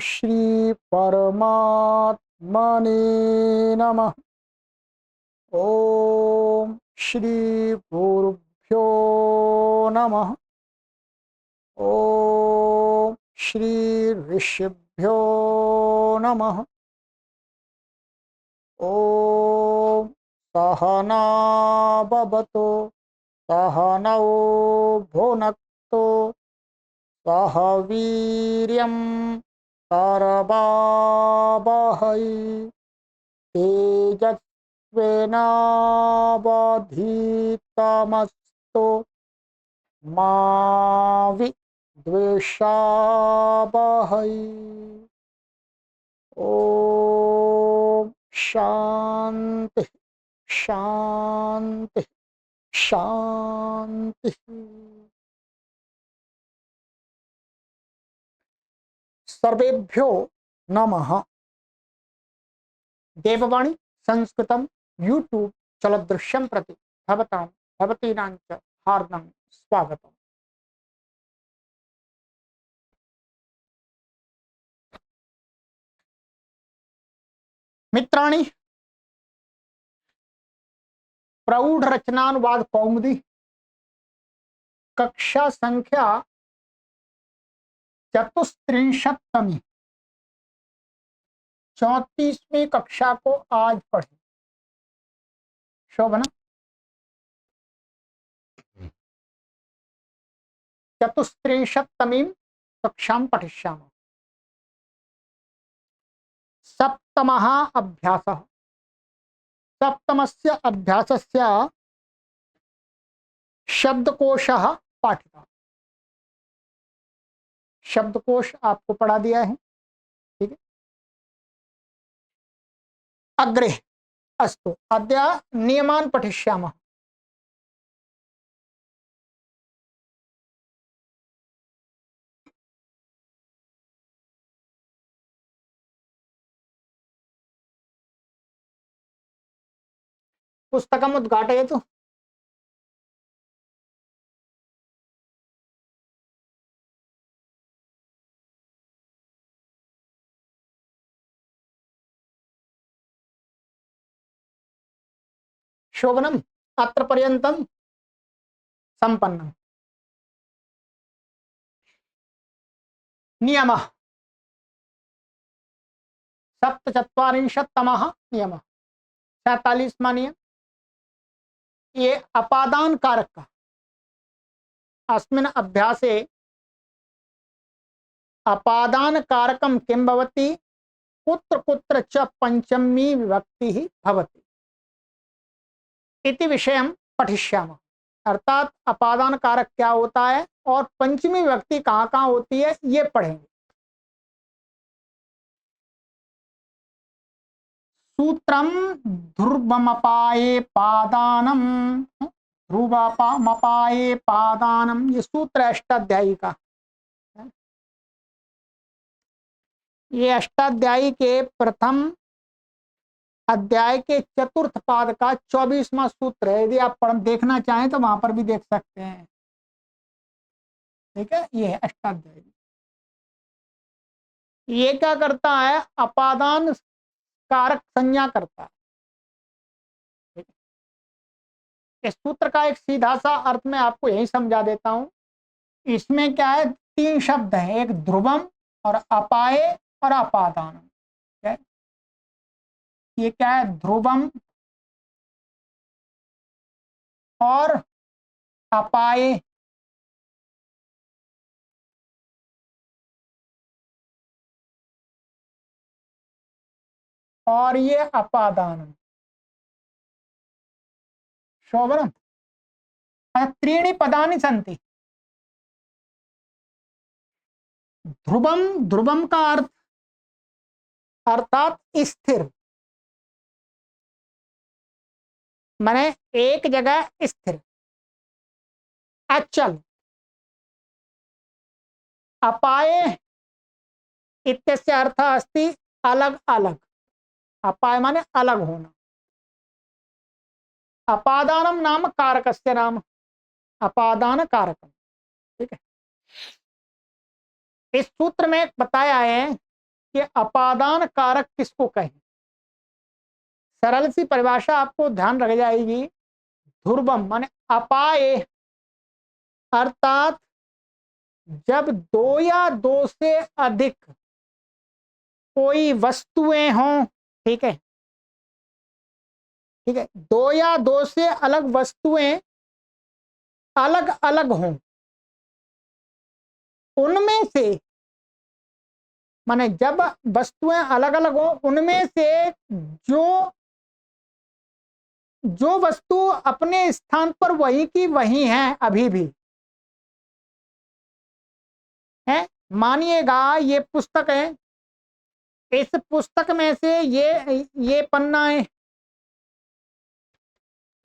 श्री परमात्मने नमः। ओम श्री गुरुभ्यो नमः। ओम श्री ऋषिभ्यो नमः। ओम सहना भवतु सहनौ भुनक्तु सह वीर्यं करवावहै तेजस्विनावधीतमस्तु मा विद्विषावहै। ओम शांति शांति शांति। सर्वेभ्यो नमः। देववाणी संस्कृतम यूट्यूब चलदृश्यं प्रति भवतां भवतीनां च हार्दं स्वागतम्। मित्राणि, प्रौढ़ रचनानुवाद कौमुदी कक्षा संख्या 34वीं 34वीं कक्षा को आज पढ़े। शोभना 34वीं कक्षां पठिष्यामः। सप्तमः अभ्यासः। सप्तमस्य अभ्यासस्य शब्दकोशः पाठितः। शब्दकोश आपको पढ़ा दिया है, ठीक है। अग्रे अस्तु अद्य नियमान् पठिष्यामः। पुस्तकम् उद्घाटयतु। शोभनम् अत्र पर्यन्तं सम्पन्नम्। नियमः 47तमः नियमः 47वां नियम। ये अपादान कारक अस्मिन् अभ्यासे अपादान कारकं किं भवति, कुत्र कुत्र च पंचमी विभक्तिः भवति इति विषयं पठिष्यामः। अर्थात अपादान कारक क्या होता है और पंचमी विभक्ति कहाँ कहाँ होती है ये पढ़ेंगे। सूत्रम ध्रुवमपाये पादानम, ध्रुवमपाये पादानम, ये सूत्र अष्टाध्यायी का। ये अष्टाध्यायी के प्रथम अध्याय के चतुर्थ पाद का 24वां सूत्र है। यदि आप देखना चाहें तो वहां पर भी देख सकते हैं, ठीक है। ये है अष्टाध्यायी। ये क्या करता है, अपादान कारक संज्ञा करता है। इस सूत्र का एक सीधा सा अर्थ मैं आपको यही समझा देता हूं। इसमें क्या है, तीन शब्द है, एक ध्रुवम और अपाये और अपादानम। ये क्या है, ध्रुवम और अपाये। और ये अपादानम। शोभनम त्रीणि पदानि सन्ति। ध्रुवम, ध्रुवम का अर्थ अर्थात स्थिर, माने एक जगह स्थिर, अचल। अपाये इत्यस्य अर्थ अस्ति अलग अलग। अपाय माने अलग होना। अपादानम नाम कारकस्य नाम, अपादान कारकम, ठीक है। इस सूत्र में बताया है कि अपादान कारक किसको कहें। सरल सी परिभाषा आपको ध्यान रख जाएगी। ध्रुवम माने अपाय, अर्थात जब दो या दो से अधिक कोई वस्तुएं हों, ठीक है, ठीक है, दो या दो से अलग वस्तुएं अलग अलग हों, उनमें से माने जब वस्तुएं अलग अलग हों उनमें से जो जो वस्तु अपने स्थान पर वही की वही है अभी भी है। मानिएगा ये पुस्तक है, इस पुस्तक में से ये पन्ना है,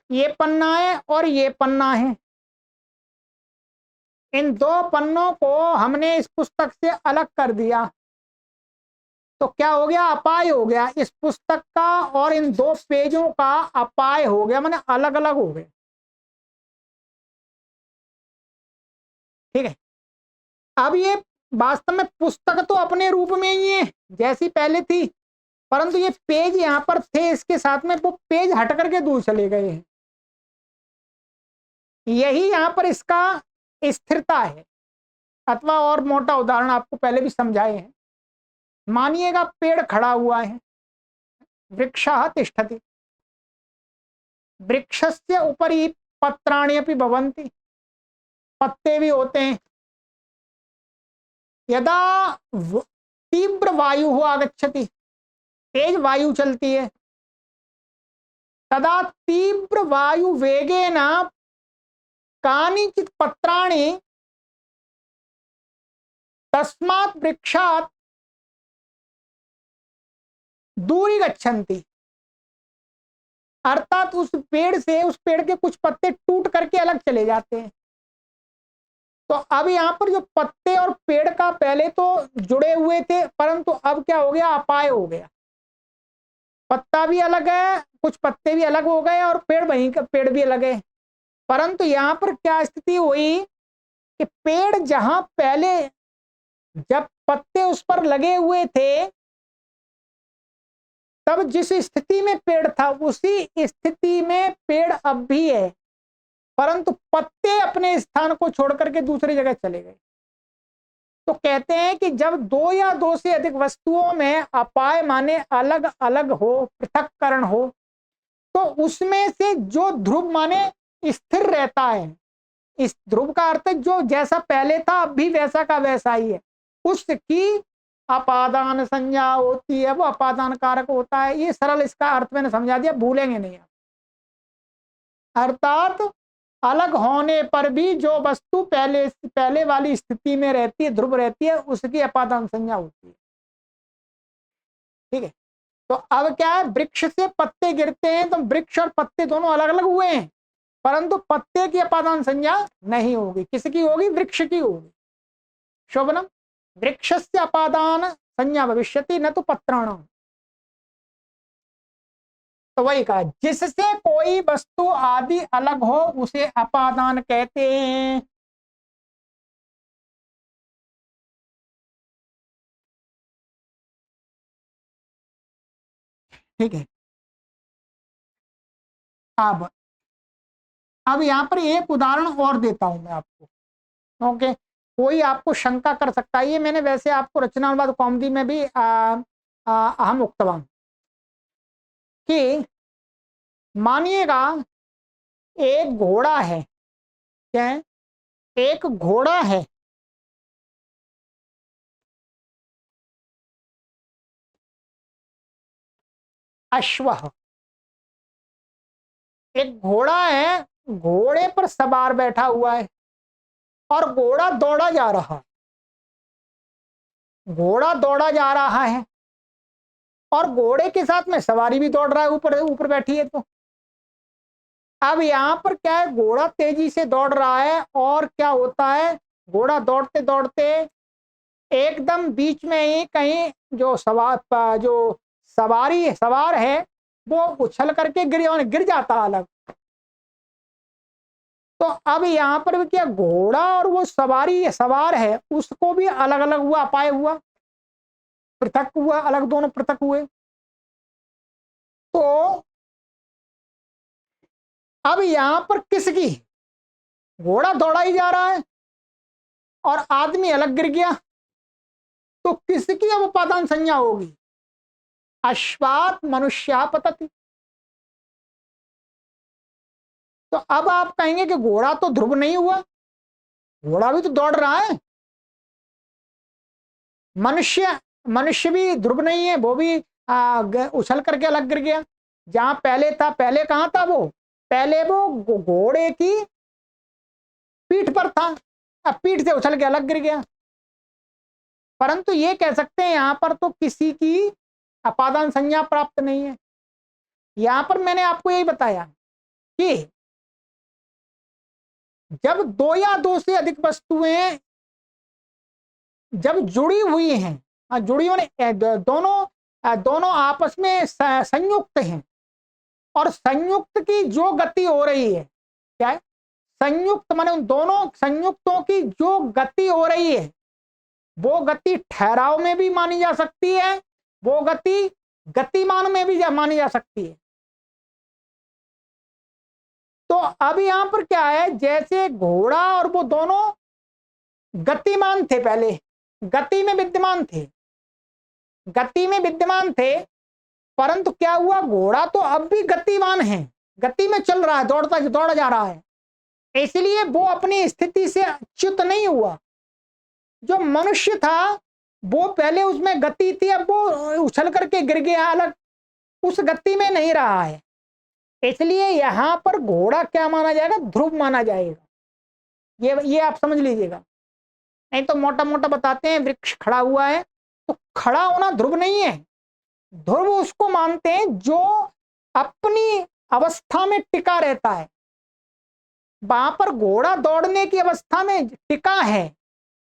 ये पन्ना है और ये पन्ना है। इन दो पन्नों को हमने इस पुस्तक से अलग कर दिया तो क्या हो गया, अपाय हो गया। इस पुस्तक का और इन दो पेजों का अपाय हो गया, माने अलग अलग हो गए, ठीक है। अब ये वास्तव में पुस्तक तो अपने रूप में ही है जैसी पहले थी, परंतु ये पेज यहां पर थे, इसके साथ में वो पेज हट करके दूर चले गए हैं। यही यहां पर इसका स्थिरता है। अथवा और मोटा उदाहरण आपको पहले भी समझाए हैं। मानिएगा पेड़ खड़ा हुआ है, वृक्षः तिष्ठति, वृक्षस्य उपरि पत्राणि अपि भवन्ति, पत्ते भी होते हैं। यदा तीव्र वायु आगच्छति, तेज वायु चलती है, तदा तीव्र वायु वेगेन कानिचित् पत्राणि तस्मात् वृक्षात् दूरी गच्छन्ति, अर्थात उस पेड़ के कुछ पत्ते टूट करके अलग चले जाते हैं। तो अब यहाँ पर जो पत्ते और पेड़ का पहले तो जुड़े हुए थे, परंतु अब क्या हो गया, अपाय हो गया। पत्ता भी अलग है, कुछ पत्ते भी अलग हो गए और पेड़ वहीं का पेड़ भी अलग है। परंतु यहाँ पर क्या स्थिति हुई कि पेड़ जहां पहले जब पत्ते उस पर लगे हुए थे तब जिस स्थिति में पेड़ था उसी स्थिति में पेड़ अब भी है, परंतु पत्ते अपने स्थान को छोड़ करके दूसरी जगह चले गए। तो कहते हैं कि जब दो या दो से अधिक वस्तुओं में अपाय माने अलग अलग हो, पृथक्करण हो, तो उसमें से जो ध्रुव माने स्थिर रहता है, इस ध्रुव का अर्थ जो जैसा पहले था अब भी वैसा का वैसा ही है, उसकी अपादान संज्ञा होती है, वो अपादान कारक होता है। ये सरल इसका अर्थ मैंने समझा दिया, भूलेंगे नहीं आप। अर्थात अलग होने पर भी जो वस्तु पहले वाली स्थिति में रहती है, ध्रुव रहती है, उसकी अपादान संज्ञा होती है, ठीक है। तो अब क्या है, वृक्ष से पत्ते गिरते हैं तो वृक्ष और पत्ते दोनों अलग अलग हुए हैं, परंतु पत्ते की अपादान संज्ञा नहीं होगी। किसकी होगी, वृक्ष की होगी। शोभनम वृक्षस्य अपादान संज्ञा भविष्यति न तो पत्राणाम। तो वही कहा, जिससे कोई वस्तु आदि अलग हो उसे अपादान कहते हैं। ठीक है। अब यहां पर एक उदाहरण और देता हूं मैं आपको। ओके, कोई आपको शंका कर सकता है, ये मैंने वैसे आपको रचनावाद कौमुदी में भी अहम उक्तवान कि मानिएगा एक घोड़ा है, क्या है, एक घोड़ा है, अश्व, एक घोड़ा है, घोड़े पर सवार बैठा हुआ है और घोड़ा दौड़ा जा रहा, घोड़ा दौड़ा जा रहा है और घोड़े के साथ में सवारी भी दौड़ रहा है, ऊपर ऊपर बैठी है। तो अब यहां पर क्या है, घोड़ा तेजी से दौड़ रहा है और क्या होता है, घोड़ा दौड़ते दौड़ते एकदम बीच में ही कहीं जो सवार है वो उछल करके गिर जाता अलग। तो अब यहाँ पर भी क्या, घोड़ा और वो सवार है उसको भी अलग अलग हुआ, अपाय हुआ। पृथक हुआ, अलग दोनों पृथक हुए। तो अब यहां पर किसकी, घोड़ा दौड़ा ही जा रहा है और आदमी अलग गिर गया, तो किसकी अब उपादान संज्ञा होगी? अश्वात मनुष्या पतति। तो अब आप कहेंगे कि घोड़ा तो ध्रुव नहीं हुआ, घोड़ा भी तो दौड़ रहा है। मनुष्य मनुष्य भी ध्रुव नहीं है, वो भी उछल करके अलग गिर गया। जहां पहले था, पहले कहां था वो? पहले वो घोड़े की पीठ पर था, अब पीठ से उछल के अलग गिर गया। परंतु ये कह सकते हैं यहां पर तो किसी की अपादान संज्ञा प्राप्त नहीं है। यहां पर मैंने आपको यही बताया कि जब दो या दो से अधिक वस्तुएं जब जुड़ी हुई हैं, जुड़ी होने दोनों आपस में संयुक्त हैं, और संयुक्त की जो गति हो रही है, क्या है संयुक्त, माने उन दोनों संयुक्तों की जो गति हो रही है, वो गति ठहराव में भी मानी जा सकती है, वो गति गतिमान में भी मानी जा सकती है। तो अब यहां पर क्या है, जैसे घोड़ा और वो दोनों गतिमान थे, पहले गति में विद्यमान थे, गति में विद्यमान थे, परंतु क्या हुआ, घोड़ा तो अब भी गतिमान है, गति में चल रहा है, दौड़ा जा रहा है, इसलिए वो अपनी स्थिति से च्युत नहीं हुआ। जो मनुष्य था वो पहले उसमें गति थी, अब वो उछल करके गिर गया अलग, उस गति में नहीं रहा है, इसलिए यहां पर घोड़ा क्या माना जाएगा, ध्रुव माना जाएगा। ये आप समझ लीजिएगा। नहीं तो मोटा मोटा बताते हैं वृक्ष खड़ा हुआ है, तो खड़ा होना ध्रुव नहीं है। ध्रुव उसको मानते हैं जो अपनी अवस्था में टिका रहता है। वहां पर घोड़ा दौड़ने की अवस्था में टिका है,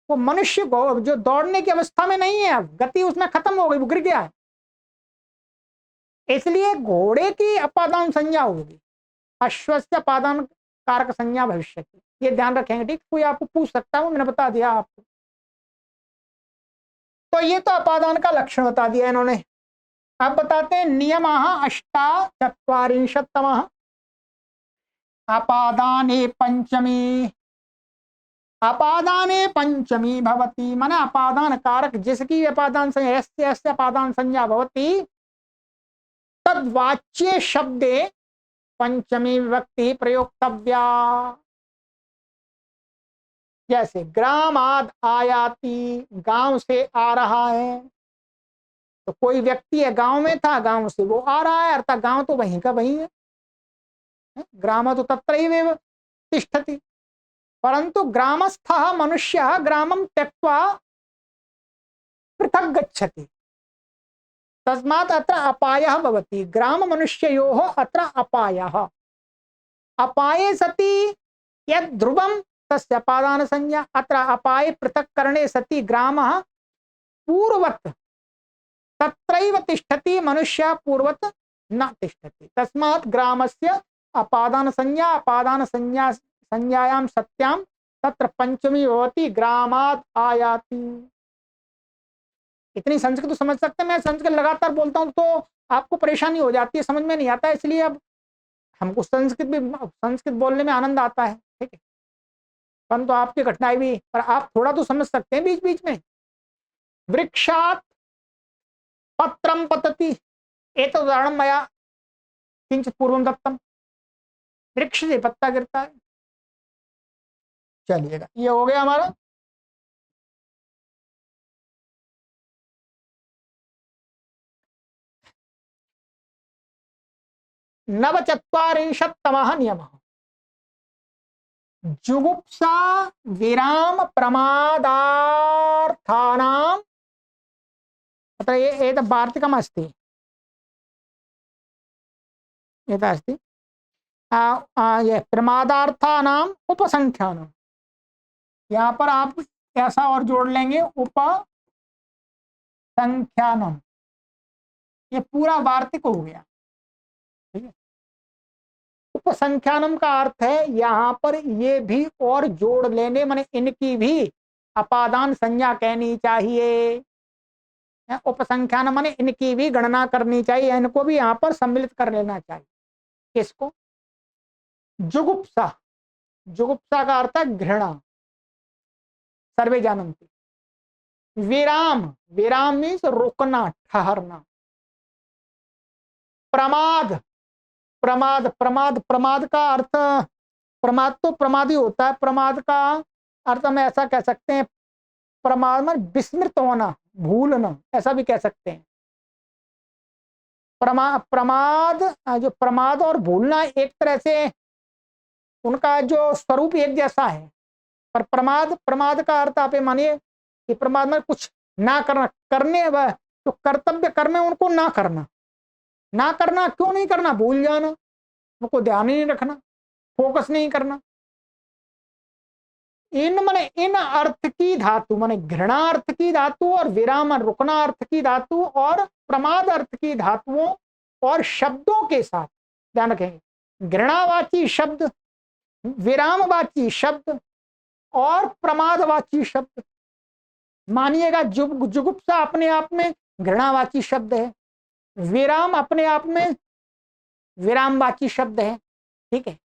वो मनुष्य जो दौड़ने की अवस्था में नहीं है, अब गति उसमें खत्म हो गई, वो गिर गया है, इसलिए घोड़े की अपादान संज्ञा होगी, अश्वस्य अपादान कारक संज्ञा भविष्य की। ये ध्यान रखेंगे, ठीक। कोई आपको पूछ सकता है, मैंने बता दिया आपको। तो ये तो अपादान का लक्षण बता दिया इन्होंने। अब बताते हैं नियम अष्टाचत्वारिंशत्तम अपादाने पंचमी, अपादाने पंचमी भवती, माने अपादान कारक जिसकी अपादान संज्ञा, अपादान संज्ञा भवती, तद्वाच्ये शब्दे पंचमी विभक्ति प्रयोक्तव्या। जैसे ग्रामाद आयाति, गांव से आ रहा है, तो कोई व्यक्ति है गांव में था, गांव से वो आ रहा है, अर्थात गांव तो वहीं का वहीं है, ग्राम तो तत्रैव तिष्ठति। परंतु ग्रामस्थः मनुष्यः ग्रामं त्यक्त्वा पृथक गच्छति, तस्मात् अत्र अपायः भवति। ग्राम मनुष्ययोः अत्र अपायः, अपाये सति यद् ध्रुवं तस्य अपादान संज्ञा, अत्र अपाये पृथक करणे सति ग्रामः पूर्ववत् तत्रैव तिष्ठति, मनुष्यः पूर्ववत् न तिष्ठति, तस्मात् ग्रामस्य अपादान संज्ञा, अपादान संज्ञा संज्ञायां सत्यां तत्र पंचमी भवति, ग्रामात् आयाति। इतनी संस्कृत तो समझ सकते हैं। मैं संस्कृत लगातार बोलता हूं तो आपको परेशानी हो जाती है, समझ में नहीं आता है, इसलिए अब हमको संस्कृत बोलने में आनंद आता है, ठीक है, परंतु आपकी कठिनाई भी, पर आप थोड़ा तो समझ सकते हैं बीच बीच में। वृक्षात् पत्रम पतति, एक उदाहरण मया किंचित पूर्वम दत्तम, वृक्ष से पत्ता गिरता है। चलिएगा, ये हो गया हमारा। नवचत्वारिंशत्तमः नियमः जुगुप्सा विराम प्रमादार्थानां, अत्र एतत् वार्तिकम् अस्ति, एतत् अस्ति ये प्रमादार्थानां उपसंख्यानम्, यहाँ पर आप ऐसा और जोड़ लेंगे उपसंख्यानम्, ये पूरा वार्तिक हो गया, ठीक है। उपसंख्यानम का अर्थ है यहाँ पर ये भी और जोड़ लेने, माने इनकी भी अपादान संज्ञा कहनी चाहिए। उपसंख्यान माने इनकी भी गणना करनी चाहिए, इनको भी यहाँ पर सम्मिलित कर लेना चाहिए। किसको? जुगुप्सा। जुगुप्सा का अर्थ है घृणा, सर्वे जानन्ति। विराम, विराम मीन्स रुकना, ठहरना। प्रमाद, प्रमाद, प्रमाद, प्रमाद का अर्थ, प्रमाद तो प्रमाद ही होता है, प्रमाद का अर्थ हम ऐसा कह सकते हैं, प्रमाद में विस्मृत होना, भूलना, ऐसा भी कह सकते हैं। प्रमाद, जो प्रमाद और भूलना एक तरह से उनका जो स्वरूप एक जैसा है, पर प्रमाद, प्रमाद का अर्थ आप मानिए कि प्रमाद में कुछ ना करना, करने तो कर्तव्य कर्म है उनको ना करना। ना करना क्यों नहीं करना? भूल जाना, उनको ध्यान ही नहीं रखना, फोकस नहीं करना। इन माने इन अर्थ की धातु, माने घृणा अर्थ की धातु और विराम रुकना अर्थ की धातु और प्रमाद अर्थ की धातुओं और शब्दों के साथ ध्यान रखेंगे। घृणावाची शब्द, विरामवाची शब्द और प्रमादवाची शब्द। मानिएगा जुगुप्सा अपने आप में घृणावाची शब्द है, विराम अपने आप में विरामवाची शब्द है, ठीक है,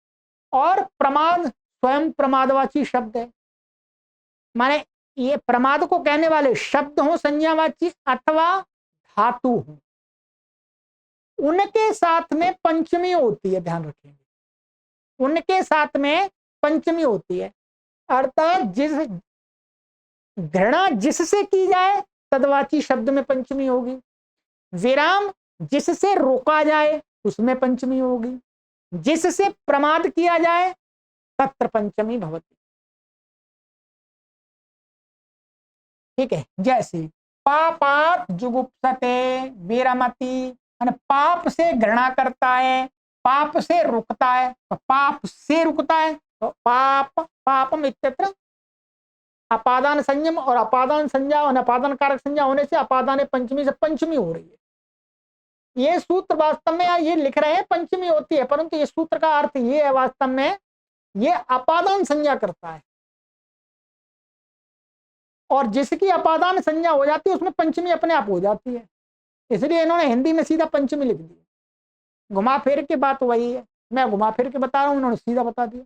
और प्रमाद स्वयं प्रमादवाची शब्द है। माने ये प्रमाद को कहने वाले शब्द हो संज्ञावाची अथवा धातु हो, उनके साथ में पंचमी होती है, ध्यान रखेंगे, उनके साथ में पंचमी होती है। अर्थात जिस घृणा जिससे की जाए तदवाची शब्द में पंचमी होगी, विराम जिससे रोका जाए उसमें पंचमी होगी, जिससे प्रमाद किया जाए तत्र पंचमी भवती। ठीक है, जैसे पापात जुगुप्सते विरमति, पाप से घृणा करता है, पाप से रुकता है, तो पाप से रुकता है तो पाप, पापम इत्यत्र अपादान संयम और अपादान संज्ञा और अपादान कारक संज्ञा होने से अपादान पंचमी से पंचमी हो रही है। ये सूत्र वास्तव में ये लिख रहे हैं पंचमी होती है, परंतु ये सूत्र का अर्थ ये है वास्तव में ये अपादान संज्ञा करता है, और जिसकी अपादान संज्ञा हो जाती है उसमें पंचमी अपने आप हो जाती है, इसलिए इन्होंने हिंदी में सीधा पंचमी लिख दी। घुमा फिर के बात वही है, मैं घुमा फिर के बता रहा हूं, उन्होंने सीधा बता दिया।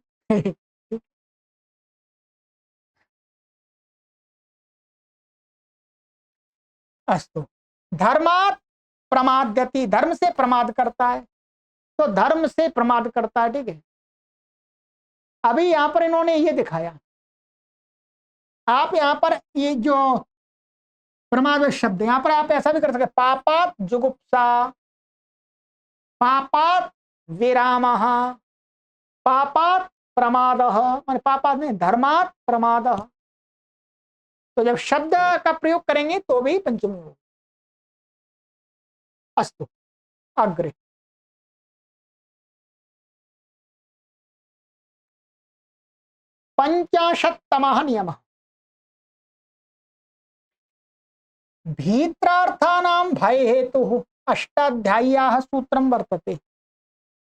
अस्तु, धर्मात् प्रमाद्यति, धर्म से प्रमाद करता है, तो धर्म से प्रमाद करता है, ठीक है। अभी यहां पर इन्होंने ये दिखाया, आप यहां पर ये जो प्रमाद शब्द यहां पर आप ऐसा भी कर सकते, पापात जुगुप्सा, पापात विरामः, पापात प्रमादः, माने पापात नहीं धर्मात प्रमादः, तो जब शब्द का प्रयोग करेंगे तो भी पंचमी होगी। अस्तु, अग्रे पंचाशत्तमः नियमः, भीत्रार्थानां भय हेतुः अष्टाध्याय्याः सूत्रं वर्तते,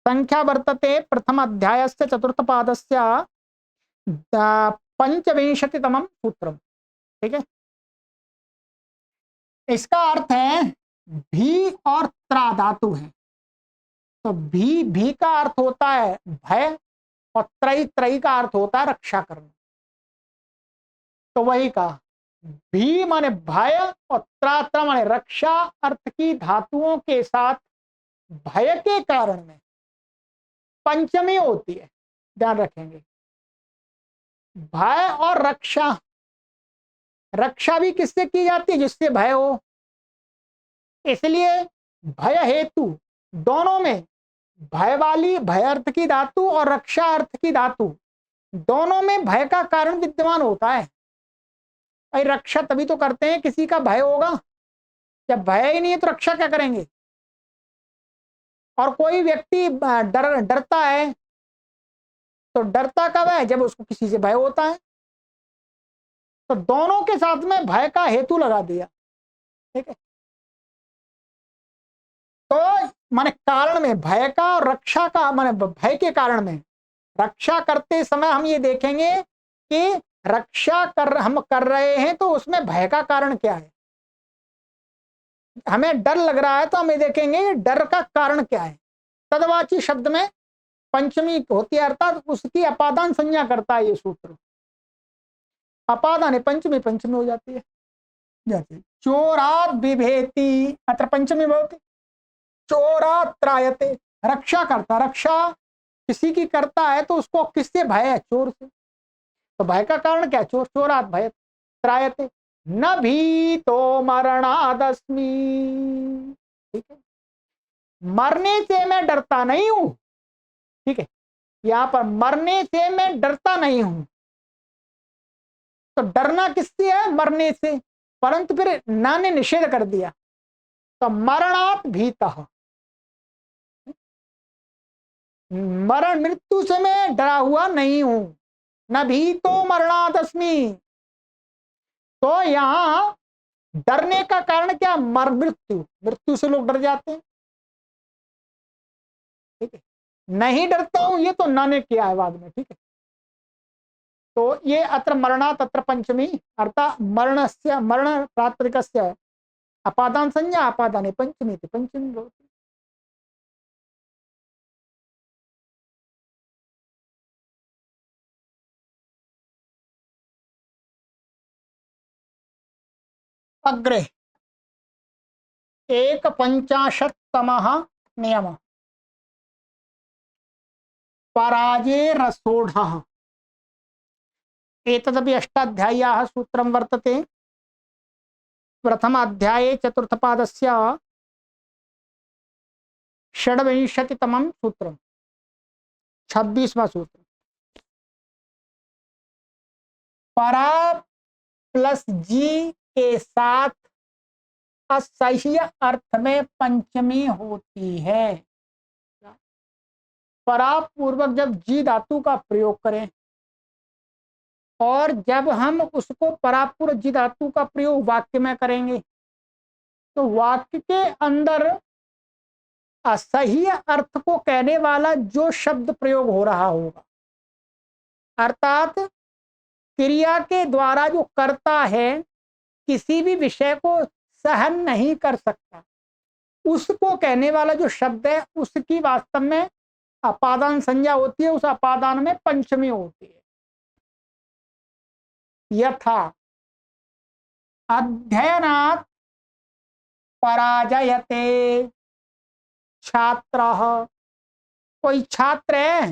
संख्या वर्तते प्रथम अध्यायस्य चतुर्थ पादस्य पंचविंशतितमं सूत्रम, ठीक है। इसका अर्थ है भी और त्रा धातु है, तो भी का अर्थ होता है भय और त्रयी, त्रयी का अर्थ होता है रक्षा करना, तो वही कहा भी माने भय और त्रा, त्रा माने रक्षा अर्थ की धातुओं के साथ भय के कारण में पंचमी होती है, ध्यान रखेंगे। भय और रक्षा, रक्षा भी किससे की जाती है? जिससे भय हो, इसलिए भय हेतु दोनों में, भय वाली भय अर्थ की धातु और रक्षा अर्थ की धातु दोनों में भय का कारण विद्यमान होता है। भाई रक्षा तभी तो करते हैं किसी का भय होगा, जब भय ही नहीं है तो रक्षा क्या करेंगे। और कोई व्यक्ति डरता है तो डरता कब है? जब उसको किसी से भय होता है, तो दोनों के साथ में भय का हेतु लगा दिया, ठीक है। तो माने कारण में भय का और रक्षा का, माने भय के कारण में रक्षा करते समय हम ये देखेंगे कि रक्षा हम कर रहे हैं तो उसमें भय का कारण क्या है। हमें डर लग रहा है तो हम ये देखेंगे कि डर का कारण क्या है। तदवाची शब्द में पंचमी होती है, अर्थात उसकी अपादान संज्ञा करता है ये सूत्र। अपादान है पंचमी, पंचमी हो जाती है। जैसे चोरात बिभेति, अत्र पंचमी भवति। चोरात त्रायते, रक्षा करता, रक्षा किसी की करता है तो उसको किससे भय है? चोर से। तो भय का कारण क्या? चोर। चोरात भय त्रायते न भीतो मरणादस्मि। ठीक है, मरने से मैं डरता नहीं हूं। ठीक है, यहां पर मरने से मैं डरता नहीं हूं, तो डरना किससे है? मरने से। परंतु फिर ना ने निषेध कर दिया, तो मरणात भीतः, मरण मृत्यु से मैं डरा हुआ नहीं हूं। न भीतो मरणादस्मि, तो यहां डरने का कारण क्या? मर मृत्यु, मृत्यु से लोग डर जाते हैं। ठीक है, नहीं डरता हूं ये तो ना ने किया है बाद में। ठीक है, तो ये अत्र मरणात् अत्र पंचमी, अर्थात मरणस्य, मरण प्रातिपदिकस्य अपादान संज्ञा, अपादाने पंचमी थी, पंचमी भवति। अग्रे 150तमः नियमः पराजेरसोढः। एतदपि अष्टाध्याय्याः सूत्रं वर्तते। प्रथम अध्याये चतुर्थपादस्य षड्विंशतितमं सूत्रं, 26वां सूत्र। परा प्लस जी के साथ असह्य अर्थ में पंचमी होती है। परा पूर्वक जब जी धातु का प्रयोग करें, और जब हम उसको परापूर्व जी धातु का प्रयोग वाक्य में करेंगे, तो वाक्य के अंदर असह्य अर्थ को कहने वाला जो शब्द प्रयोग हो रहा होगा, अर्थात क्रिया के द्वारा जो करता है किसी भी विषय को सहन नहीं कर सकता, उसको कहने वाला जो शब्द है उसकी वास्तव में अपादान संज्ञा होती है, उस अपादान में पंचमी होती है। यथा अध्ययनात् पराजयते छात्रः, कोई छात्र है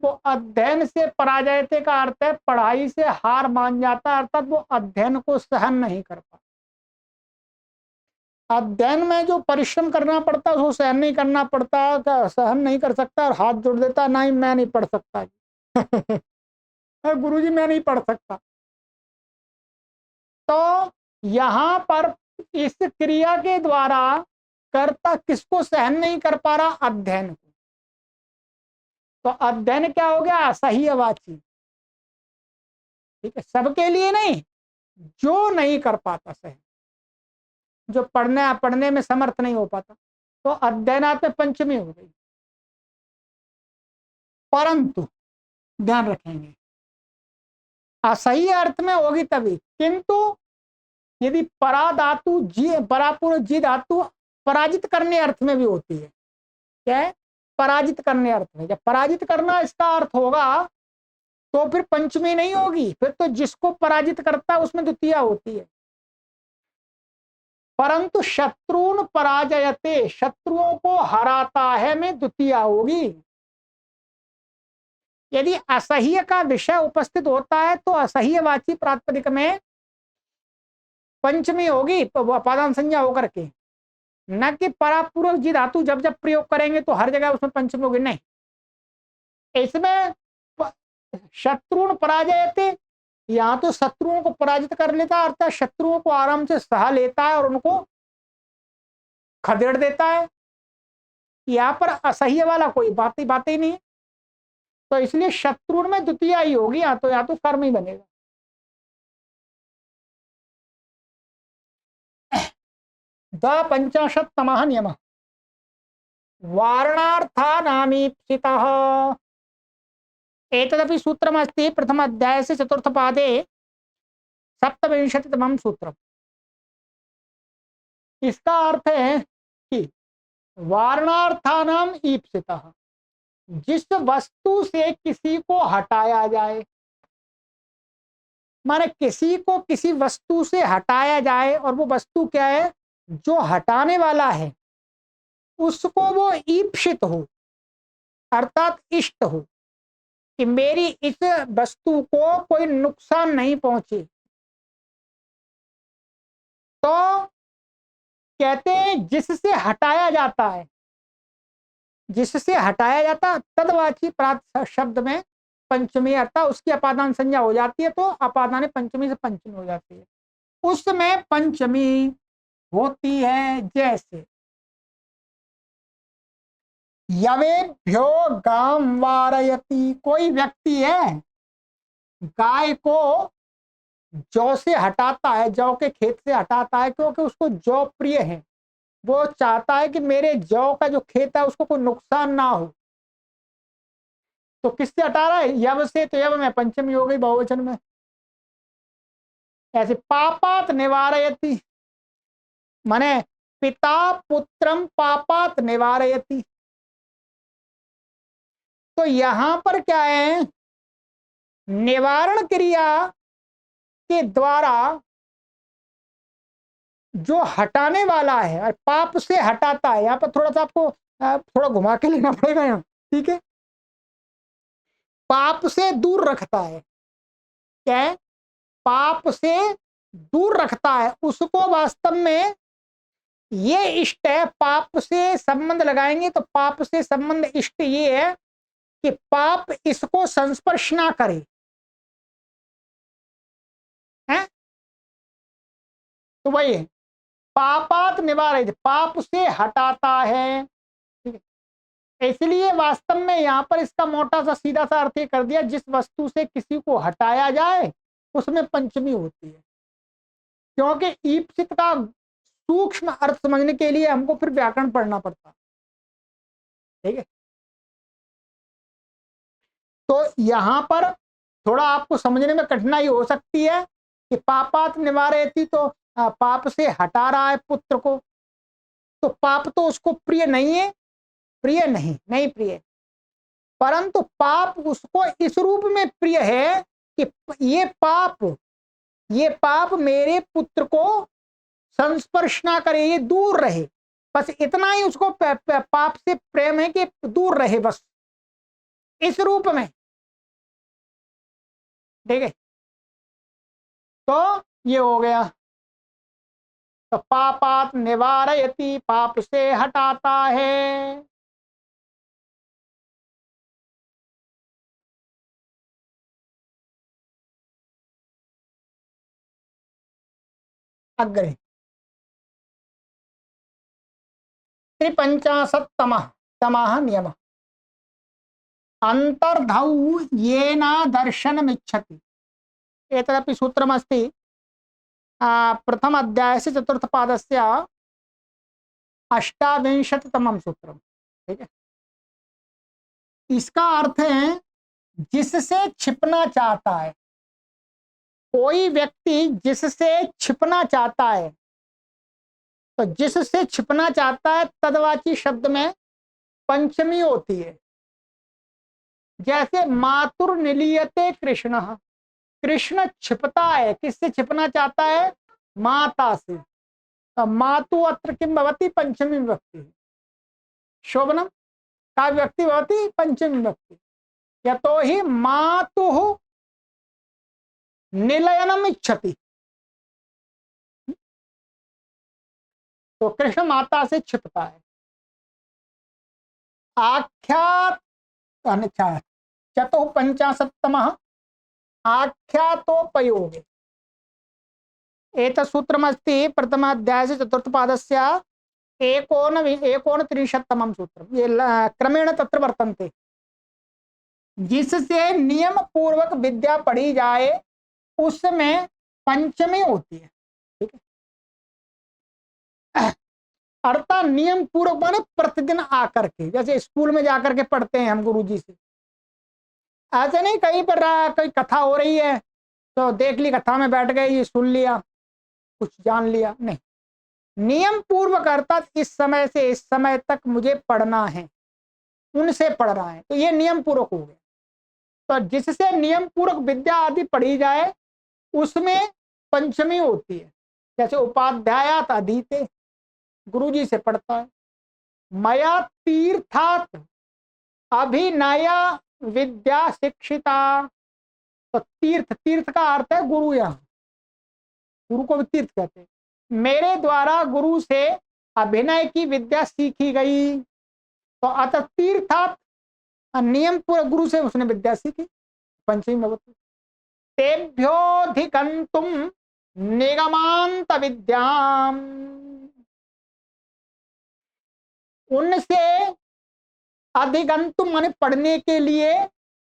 वो अध्ययन से पराजयते का अर्थ है पढ़ाई से हार मान जाता है, अर्थात वो अध्ययन को सहन नहीं कर पाता। अध्ययन में जो परिश्रम करना पड़ता है उसको सहन नहीं करना पड़ता, सहन नहीं कर सकता और हाथ जोड़ देता, नहीं मैं नहीं पढ़ सकता गुरुजी मैं नहीं पढ़ सकता। तो यहां पर इस क्रिया के द्वारा कर्ता किसको सहन नहीं कर पा रहा? अध्ययन को। तो अध्ययन क्या हो गया? असह्यवाची। ठीक है, सबके लिए नहीं, जो नहीं कर पाता सहन, जो पढ़ने में समर्थ नहीं हो पाता, तो अध्ययनात् में पंचमी हो गई। परंतु ध्यान रखेंगे असह्य अर्थ में होगी तभी, किंतु यदि परा धातु जी, परापूर्व जी धातु पराजित करने अर्थ में भी होती है। क्या है? पराजित करने अर्थ में। जब पराजित करना इसका अर्थ होगा तो फिर पंचमी नहीं होगी, फिर तो जिसको पराजित करता है उसमें द्वितीया होती है। परंतु शत्रुन पराजयते, शत्रुओं को हराता है में द्वितीया होगी। यदि असह्य का विषय उपस्थित होता है तो असह्यवाची प्रातिपदिक में पंचमी होगी, अपादान संज्ञा होकर के, न कि परापूर्वक जी धातु जब जब प्रयोग करेंगे तो हर जगह उसमें पंचमी होगी, नहीं। इसमें शत्रुन पराजयते, यहाँ तो शत्रुओं को पराजित कर लेता है, अर्थात शत्रुओं को आराम से सहा लेता है और उनको खदेड़ देता है। यहाँ पर असह्य वाला कोई बात ही नहीं, तो इसलिए शत्रुन में द्वितीय ही होगी, या तो कर्म ही बनेगा। द्वापंचाशत्तमः नियमः वारणार्थानामीप्सितः। एतदपि सूत्रमस्ति प्रथम अध्याय से चतुर्थ पादे 27तमं सूत्रम्। इसका अर्थ है कि वारणार्थानाम ईप्सितः, जिस वस्तु से किसी को हटाया जाए, माने किसी को किसी वस्तु से हटाया जाए, और वो वस्तु क्या है, जो हटाने वाला है उसको वो ईप्सित हो, अर्थात इष्ट हो, कि मेरी इस वस्तु को कोई नुकसान नहीं पहुंचे। तो कहते हैं जिससे हटाया जाता है, जिससे हटाया जाता, तदवाची प्रात शब्द में पंचमी अर्थात उसकी अपादान संज्ञा हो जाती है, तो अपादान पंचमी से पंचमी हो जाती है। उसमें पंचमी होती है जैसे यवेभ्यो गाम वारयति, कोई व्यक्ति है गाय को जौ से हटाता है, जौ के खेत से हटाता है, क्योंकि उसको जौ प्रिय है, वो चाहता है कि मेरे जौ का जो खेत है उसको कोई नुकसान ना हो। तो किससे हटा रहा है, यव से, तो यव में पंचमी हो गई बहुवचन में। ऐसे पापात निवारयति, माने पिता पुत्रम पापात निवारयति। तो यहां पर क्या है, निवारण क्रिया के द्वारा जो हटाने वाला है और पाप से हटाता है, यहां पर थोड़ा सा आपको थोड़ा घुमा के लेना पड़ेगा यहाँ, ठीक है। पाप से दूर रखता है, क्या है, पाप से दूर रखता है उसको, वास्तव में ये इष्ट है। पाप से संबंध लगाएंगे तो पाप से संबंध इष्ट ये है कि पाप इसको संस्पर्श ना करे, है? तो वही है, पापात निवारित, पाप से हटाता है, ठीक है। इसलिए वास्तव में यहाँ पर इसका मोटा सा सीधा सा अर्थ कर दिया, जिस वस्तु से किसी को हटाया जाए उसमें पंचमी होती है। क्योंकि ईप्सित का सूक्ष्म अर्थ समझने के लिए हमको फिर व्याकरण पढ़ना पड़ता, ठीक है। तो यहां पर थोड़ा आपको समझने में कठिनाई हो सकती है कि पापात निवारयति, तो पाप से हटा रहा है पुत्र को, तो पाप तो उसको प्रिय नहीं है, प्रिय नहीं, नहीं प्रिय, परंतु पाप उसको इस रूप में प्रिय है कि ये पाप मेरे पुत्र को संस्पर्श ना करे, ये दूर रहे, बस इतना ही उसको पाप से प्रेम है कि दूर रहे, बस इस रूप में, ठीक है। तो ये हो गया, तो पापात निवारयति, पाप से हटाता है। अग्रे त्रिपंचाशत्तमः तमः नियमः अंतर्धौ येना दर्शनमिच्छति, एतदपि सूत्रमस्ति प्रथम अध्याय से चतुर्थ पादस्य 28तमं सूत्रम, ठीक है। इसका अर्थ है जिससे छिपना चाहता है, कोई व्यक्ति जिससे छिपना चाहता है, तो जिससे छिपना चाहता है तदवाची शब्द में पंचमी होती है। जैसे मातुर निलीयते कृष्ण, कृष्ण छिपता है, किससे छिपना चाहता है, माता से, तो मातु अत्र किम भवति, पंचमी विभक्ति, शोभनम का व्यक्ति भवति पंचमी विभक्ति, यतो ही मातु निलयनम इच्छति, तो कृष्ण माता से छिपता है। आख्यात चतुःपंचाशत्तमः आख्यातोपयोगे, एतत् सूत्रमस्ति प्रथमाध्याय से चतुर्थ पादस्य एकोनत्रिंशत्तमं सूत्रम, ये क्रमेण तत्र वर्तन्ते। जिससे नियम पूर्वक विद्या पढ़ी जाए उसमें पंचमी होती है, ठीक है। अर्थात नियम पूर्वक माने प्रतिदिन आकर के, जैसे स्कूल में जाकर के पढ़ते हैं हम गुरुजी से, ऐसे नहीं कहीं पर कोई कथा हो रही है तो देख ली, कथा में बैठ गए, ये सुन लिया, कुछ जान लिया, नहीं। नियम पूर्वक अर्थात इस समय से इस समय तक मुझे पढ़ना है, उनसे पढ़ रहा है, तो ये नियम पूर्वक हो गया। तो जिससे नियम पूर्वक विद्या आदि पढ़ी जाए उसमें पंचमी होती है। जैसे उपाध्यायात अधीते, गुरुजी से पढ़ता है। मया तीर्थात अभिनय विद्या शिक्षिता, तो तीर्थ, तीर्थ का अर्थ है गुरु, यहाँ गुरु को भी तीर्थ कहते हैं। मेरे द्वारा गुरु से अभिनय की विद्या सीखी गई, तो अतः तीर्थात नियम पूर्वक गुरु से उसने विद्या सीखी, पंचमी भवति। तेभ्योधिगंतुम निगमांत विद्याम, उनसे अधिगंतुम माने पढ़ने के लिए,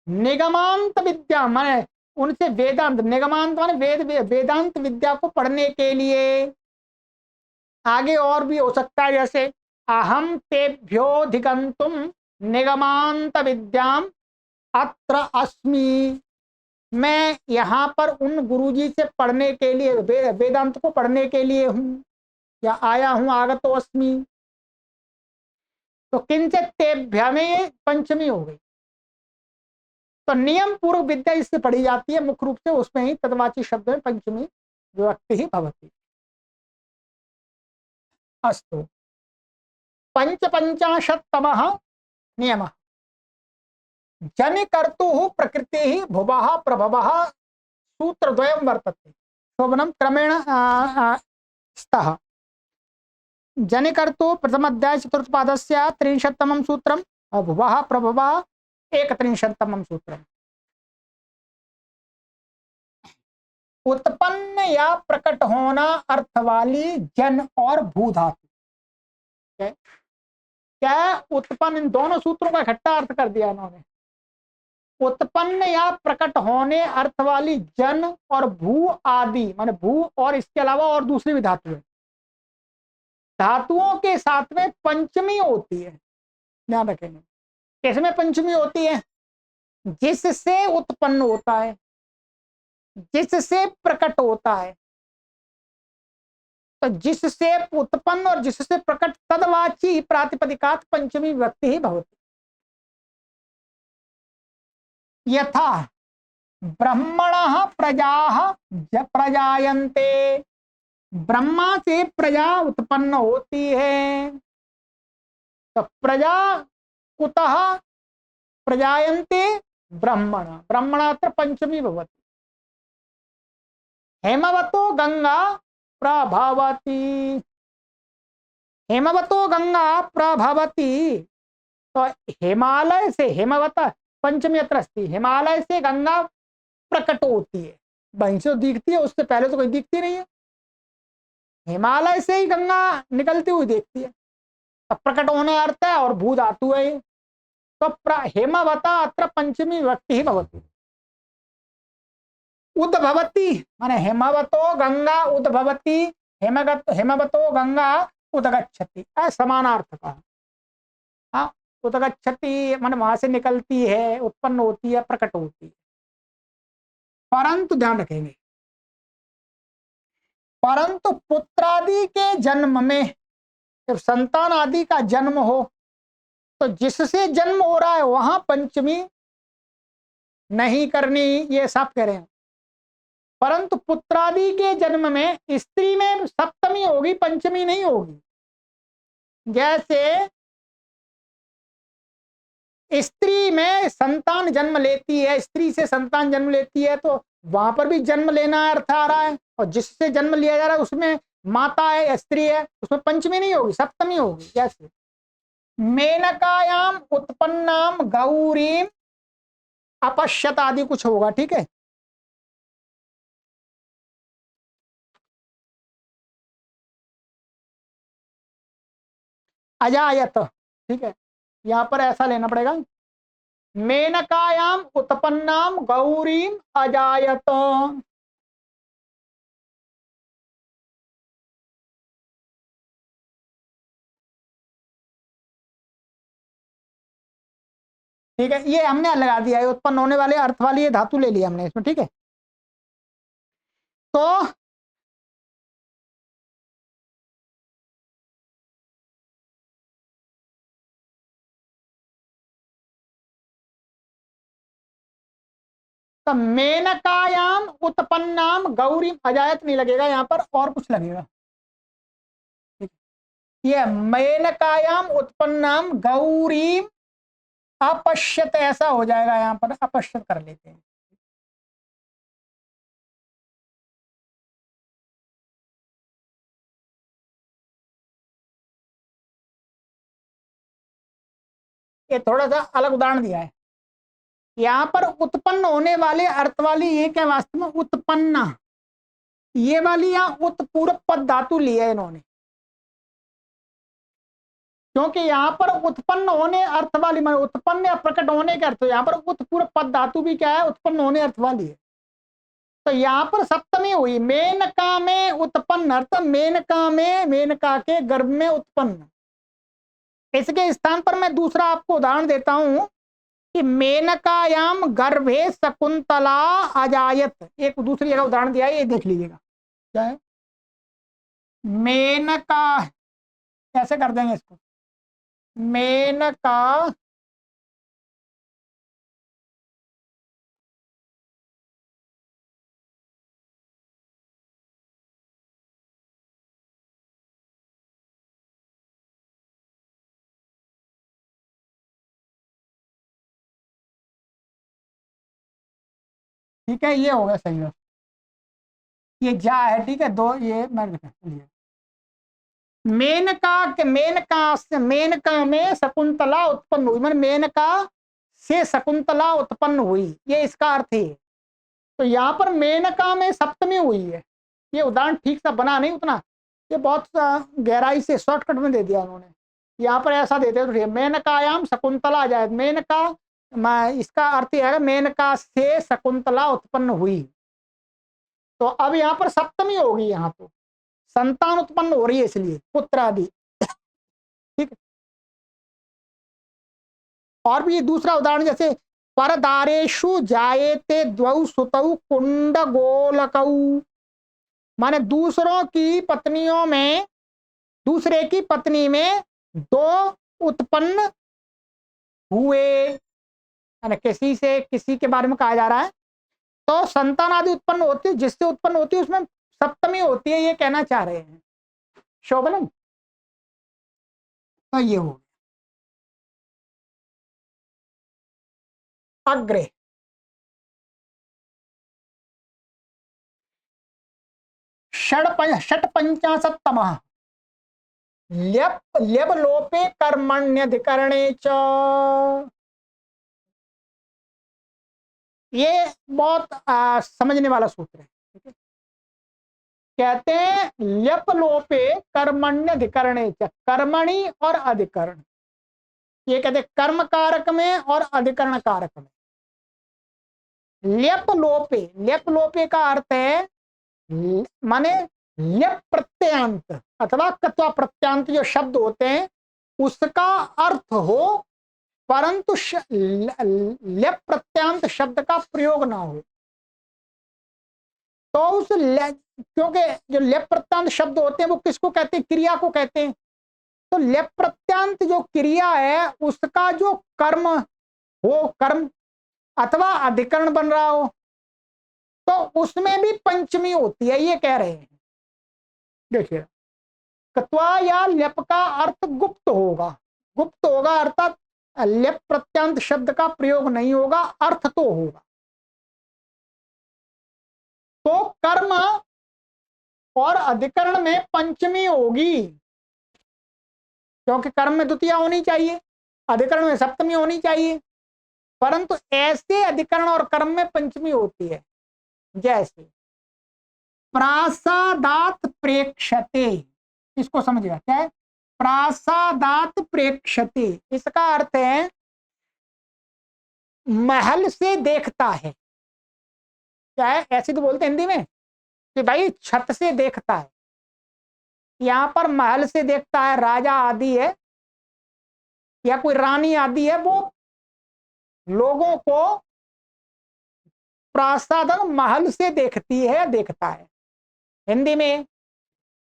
निगमांत विद्या माने उनसे वेदांत, निगमांत माने वेदांत विद्या को पढ़ने के लिए। आगे और भी हो सकता है, जैसे अहम तेभ्योधिगंतुम निगमांत विद्याम अत्र अस्मि, मैं यहाँ पर उन गुरुजी से पढ़ने के लिए, वेदांत को पढ़ने के लिए हूँ या आया हूँ, आगतो अस्मि। तो किंचित तेभ्य में पंचमी हो गई। तो नियम पूर्व विद्या इससे पढ़ी जाती है मुख्य रूप से, उसमें ही तद्वाची शब्द में पंचमी विभक्ति ही भवति। अस्तु, पंचपंचाशत्तमः नियमः। जनिकर्तुः प्रकृतिः भुवः प्रभवः सूत्रद्वयं वर्तते, शोभनं क्रमेण स्तः। जनिकर्तु प्रथम अध्याय चतुर्थ पादस्य 63तमं सूत्रम, भुवः प्रभवः 31तमं सूत्रम। उत्पन्न या प्रकट होना अर्थ वाली जन और भू धातु, क्या उत्पन्न, इन दोनों सूत्रों का इकट्ठा अर्थ कर दिया इन्होंने। उत्पन्न या प्रकट होने अर्थ वाली जन और भू आदि, माने भू और इसके अलावा और दूसरी भी धातु है, धातुओं के साथ में पंचमी होती है, ध्यान रखेंगे। किसमें पंचमी होती है? जिससे उत्पन्न होता है, जिससे प्रकट होता है। तो जिससे उत्पन्न और जिससे प्रकट तदवाची प्रातिपदिकात पंचमी विभक्ति ही भवति। यथा ब्रह्मणः प्रजाः प्रजायन्ते, ब्रह्मा से प्रजा उत्पन्न होती है। तो प्रजा कुतः प्रजायन्ते ब्रह्मण, ब्रह्मणात्र पंचमी भवति। हेमवतो गंगा प्रभवती, हेमवतो गंगा प्रभवती, तो हिमालय से, हेमवत पंचमी अत्र अस्ति, हिमालय से गंगा प्रकट होती है। वहीं से दिखती है, उससे पहले तो कोई दिखती नहीं है, हिमालय से ही गंगा निकलती हुई देखती है। अब प्रकट होने अर्थ है और भू धातु है, तो हेमवता अत्र पंचमी विभक्ति ही भवति। उद्भवती माने हेमवतो गंगा उद्भवती, हेमवतो गंगा उदगच्छति, समानार्थ का। हाँ, उदगच्छति माने वहां से निकलती है, उत्पन्न होती है, प्रकट होती है। परंतु ध्यान रखेंगे, परंतु पुत्रादि के जन्म में, जब संतान आदि का जन्म हो, तो जिससे जन्म हो रहा है वहां पंचमी नहीं करनी, ये सब कह रहे हैं। परंतु पुत्रादि के जन्म में स्त्री में सप्तमी होगी, पंचमी नहीं होगी। जैसे स्त्री में संतान जन्म लेती है, स्त्री से संतान जन्म लेती है, तो वहां पर भी जन्म लेना अर्थ आ रहा है, और जिससे जन्म लिया जा रहा है उसमें माता है, स्त्री है, उसमें पंचमी नहीं होगी, सप्तमी होगी। जैसे मेनकायाम उत्पन्नाम गौरीम अपश्यत आदि कुछ होगा, ठीक है। अजायत, ठीक है, यहां पर ऐसा लेना पड़ेगा, मेनकायाम उत्पन्नाम गौरीम अजायत। ठीक है, ये हमने लगा दिया है, उत्पन्न होने वाले अर्थ वाली ये धातु ले लिया हमने इसमें, ठीक है। तो तो मेनकायाम उत्पन्नाम गौरी, अजायत नहीं लगेगा यहाँ पर, और कुछ लगेगा। ये मेनकायाम उत्पन्नाम गौरी अपश्यत, ऐसा हो जाएगा, यहाँ पर अपश्यत कर लेते हैं। ये थोड़ा सा अलग उदाहरण दिया है। यहाँ पर उत्पन्न होने वाले अर्थ वाली ये क्या, वास्तव में उत्पन्ना, ये वाली यहाँ उत्पूरक पद धातु लिया है इन्होंने, क्योंकि यहाँ पर उत्पन्न होने अर्थ वाली, मान उत्पन्न या प्रकट होने के अर्थ, यहाँ पर उत्पूरक पद धातु भी क्या है, उत्पन्न होने अर्थ वाली है। तो यहाँ पर सप्तमी हुई, मेनका में उत्पन्न अर्थ, मेनका में, मेनका के गर्भ में उत्पन्न। इसके स्थान पर मैं दूसरा आपको उदाहरण देता हूं कि मेनकायाम गर्भे शकुंतला अजायत, एक दूसरी जगह उदाहरण दिया है, ये देख लीजिएगा क्या है। मेनका, कैसे कर देंगे इसको, मेनका ठीक है, ये हो गया सही है, ये जा है, ठीक है, दो ये मैं मेनका के, मेनका से, मेनका में शकुंतला उत्पन्न हुई, मतलब मेनका से शकुंतला उत्पन्न हुई, ये इसका अर्थ है। तो यहाँ पर मेनका में सप्तमी हुई है। ये उदाहरण ठीक सा बना नहीं उतना, ये बहुत गहराई से शॉर्टकट में दे दिया उन्होंने। यहाँ पर ऐसा देते तो मेनकायाम शकुंतला जाए, मेनका, इसका अर्थ यह है मेनका से शकुंतला उत्पन्न हुई। तो अब यहाँ पर सप्तमी होगी, यहाँ तो संतान उत्पन्न हो रही है, इसलिए पुत्र आदि, ठीक है। और भी दूसरा उदाहरण, जैसे परदारेशु जायते द्वौ सुतौ कुंड गोलकौ, माने दूसरों की पत्नियों में, दूसरे की पत्नी में दो उत्पन्न हुए, किसी से किसी के बारे में कहा जा रहा है। तो संतान आदि उत्पन्न होती है, जिससे उत्पन्न होती है उसमें सप्तमी होती है, ये कहना चाह रहे हैं शोभनम। तो ये हो अग्रे षट पंचाशत्तम ल्यप ल्यब लोपे कर्मण्यधिकरणे च, ये बहुत समझने वाला सूत्र है, ठीक है। कहते हैं ल्यप लोपे कर्मण्यधिकरणे च, कर्मणि और अधिकरण, ये कहते हैं कर्म कारक में और अधिकरण कारक में। ल्यप लोपे, ल्यप लोपे का अर्थ है माने ल्यप प्रत्यांत अथवा कत्वा प्रत्यांत जो शब्द होते हैं उसका अर्थ हो, परंतु ल्यप प्रत्यांत शब्द का प्रयोग ना हो। तो उस क्योंकि जो ल्यप प्रत्यांत शब्द होते हैं वो किसको कहते हैं, क्रिया को कहते हैं। तो ल्यप प्रत्यांत जो क्रिया है उसका जो कर्म हो, कर्म अथवा अधिकरण बन रहा हो, तो उसमें भी पंचमी होती है, ये कह रहे हैं। देखिए कत्वा या ल्यप का अर्थ गुप्त होगा, गुप्त होगा अर्थात ल्यप प्रत्यांत शब्द का प्रयोग नहीं होगा, अर्थ तो होगा। तो कर्म और अधिकरण में पंचमी होगी, क्योंकि कर्म में द्वितीया होनी चाहिए, अधिकरण में सप्तमी होनी चाहिए, परंतु ऐसे अधिकरण और कर्म में पंचमी होती है। जैसे प्रासादात प्रेक्षते, इसको समझिएगा क्या है, प्रासादात प्रेक्षते, इसका अर्थ है महल से देखता है। क्या है, ऐसे तो बोलते हिंदी में कि भाई छत से देखता है, यहां पर महल से देखता है, राजा आदि है या कोई रानी आदि है, वो लोगों को प्रासादन महल से देखती है, देखता है हिंदी में।